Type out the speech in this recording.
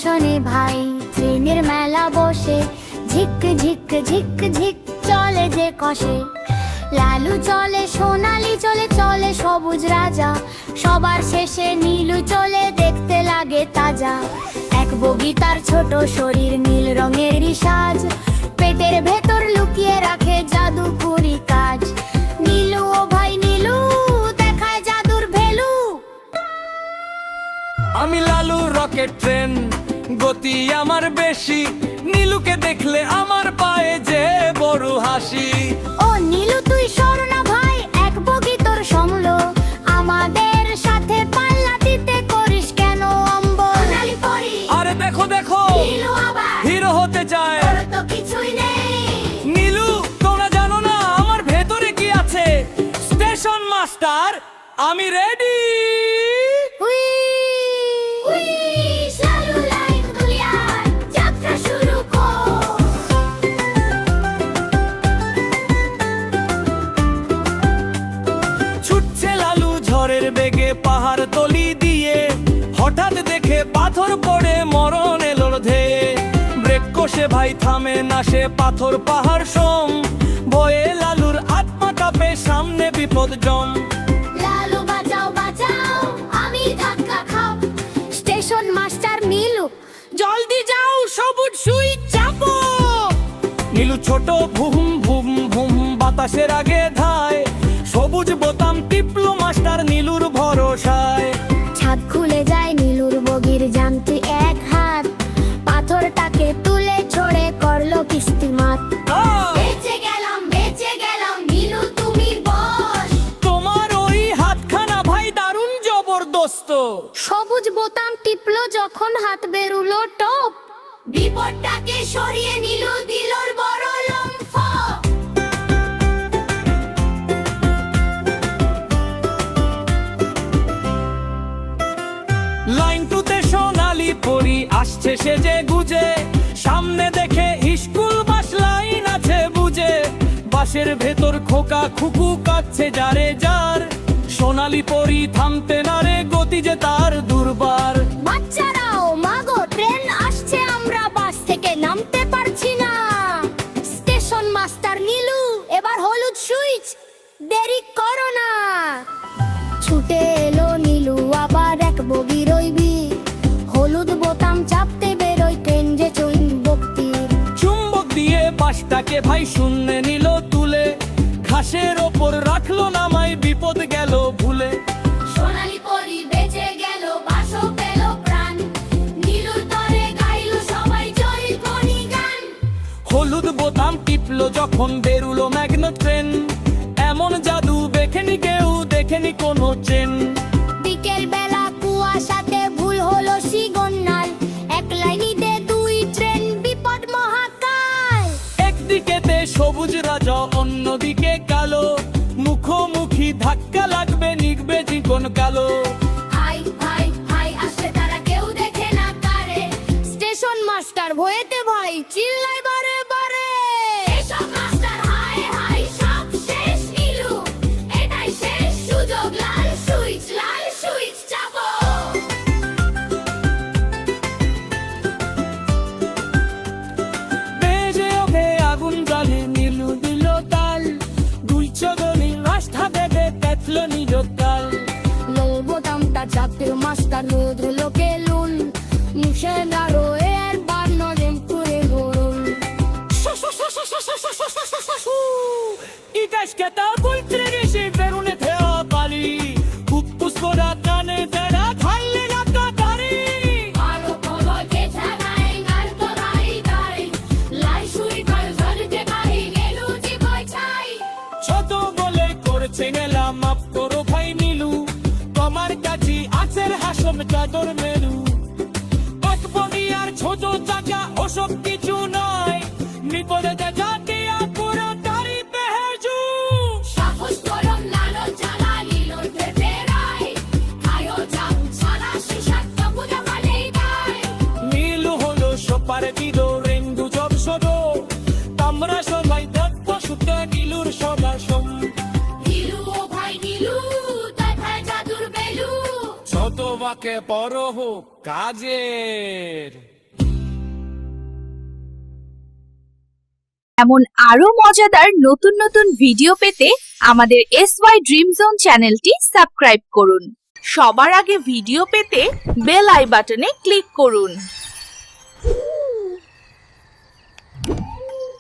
শোনে ভাই, ট্রেনের মেলা বসে, ঝিক ঝিক ঝিক ঝিক চলে যে কষে। লালু চলে, সোনালি চলে, চলে সবুজ রাজা, সবার শেষে নীলু চলে, দেখতে লাগে তাজা। এক বগি তার ছোট শরীর, নীল রঙেরই সাজ, পেটের ভেতর লুকিয়ে রাখে জাদুকরি কাজ। নীলু ও ভাই নীলু, দেখায় জাদুর ভেলু। আমি লালু রকেট ট্রেন, গতি আমার বেশি, নীলুকে দেখলে আমার পায়ে যে বড় হাসি। ও নীলু তুই সর না ভাই, এক বগি তোর সমল, আমাদের সাথে পাল্লা দিতে করিস কেন অম্বল? আরে দেখো দেখো, হিরো হতে চায়, নীলু তোমরা জানো না আমার ভেতরে কি আছে? স্টেশন মাস্টার, আমি রেডি। ছুটছে লালু ঝড়ের বেগে পাহাড় তলি দিয়ে, হঠাৎ দেখে পাথর পড়ে মরণ এলো ধেয়ে। ব্রেক কষে ভাই থামে না সে, পাথর পাহাড় সম, ভয়ে লালুর আত্মা কাঁপে, সামনে বিপদ জম। লালু বাঁচাও বাঁচাও, আমি ধাক্কা খাও। স্টেশন মাস্টার নীলু, জলদি যাও, সবুজ সুইচ চাপো। নীলু ছোট ভুম ভুম ভুম বাতাসের আগে ধায়, সবুজ বোতাম টিপলো মাস্টার নীলুর ভরসায়। ছাদ খুলে যায় নীলুর বগির জানতে এক হাত, পাথরটাকে তুলে ছড়ে করলো কিস্তিমাত। বেঁচে গেলাম নীলু তুমি বস। তোমার ওই হাতখানা ভাই দারুণ জবরদস্ত। সবুজ বোতাম টিপলো যখন হাত বেরুলো টপ, বিপদটাকে সরিয়ে নীলু দিলর বড় লম্ফ। লাইন টুতে সোনালি পরি আসছে সেজে গুজে, সামনে দেখে স্কুল বাস লাইন আছে বুঝে। বাসের ভেতর খোকা খুকু কাচ্ছে যারে যার, সোনালি পরি থামতে না রে, গতি যে তার দুর্বার। বাচ্চারাও মাগো, ট্রেন আসছে, আমরা বাস থেকে নামতে পারছি না। স্টেশন মাস্টার নীলু, এবার হলুদ সুইচ, দেরি করো না। ছুটে এলো নীলু আবার এক বগির রইবি, হলুদ বোতাম চাপতে বেরোয়, ট্রেন যে চৈম্বক্তির। চুম্বক দিয়ে বাসটাকে ভাই শূন্যে নিল তুলে, ঘাসের ওপর রাখলো নামাই, বিপদ গেল ভুলে। সোনালি পরি বেঁচে গেল, বাসও পেল প্রাণ, নীলুর তরে গাইলো সবাই জয় করি গান। হলুদ বোতাম টিপলো যখন বেরুলো ম্যাগনো ট্রেন, এমন জাদু দেখেনি কেউ, দেখেনি কোনো ট্রেন। বিকেল বেলা কুয়াশাতে ভুল হলো সিগন্যাল, এক লাইনিতে দুই ট্রেন, বিপদ মহাকাল। একদিকেতে সবুজ রাজা, অন্যদিকে কালো, মুখোমুখি ধাক্কা লাগবে, নিগবে জীবন কালো। ভাই ভাই ভাই আসছে তারা, কেউ দেখে না কারে। স্টেশন মাস্টার ভয়েতে ভাই চিল্লায় বারে বারে, স্টেশন মাস্টার হায় হায় সব শেষ নীলু, এটাই শেষ সুযোগ, লাল সুইচ চাপো। বেজে ওঠে আগুন জ্বলে, নীলু দিল তাল, দুই চগলি রাস্তা দেবে পেটলো নিজ তাল। লাল বোতামটা চাপতে মাস্টার রোদ লোকে লুল, মুখে দাঁড়ো এর বার নজেম করে গরুল। ইটাসকে তা বলতে গেছে বেরুনে থেয়া পালি, ফুসফুস করা কানে তেরা ঢাললে না কাটারি। আরো খবর গেছে নাই গাল তো রাই গাই, লাই সুই গাল ধরতে পারি গেলু জীবই চাই। ছোট বলে করছে গেলাম, মাফ করো ভাই নীলু, তোমার কাছে আছে হাসম চাদর মেনু। এক বগি আর ছোট চাকা ওসব কিছু নয়, বিপদে জাতিয়া পুরো তারি পেহেজু। সাহস গরম লালন জ্বালা নীলুর ভেবে রাই, খায়ো জাম ছাড়া শিশাক্ত পূজা ভালেই গায়। নীলু হলো সোপার দিদো, রেন্দু জব সদো, আমরা সবাই দেখবো সুতে নীলুর সবাসম। নীলু ও ভাই নীলু, দেখায় জাদুর বেলু। ছোট বাকে বড় হোক কাজের। এমন আরো মজাদার নতুন নতুন ভিডিও পেতে আমাদের SY ড্রিম জোন চ্যানেলটি সাবস্ক্রাইব করুন। সবার আগে ভিডিও পেতে বেল আই বাটনে ক্লিক করুন।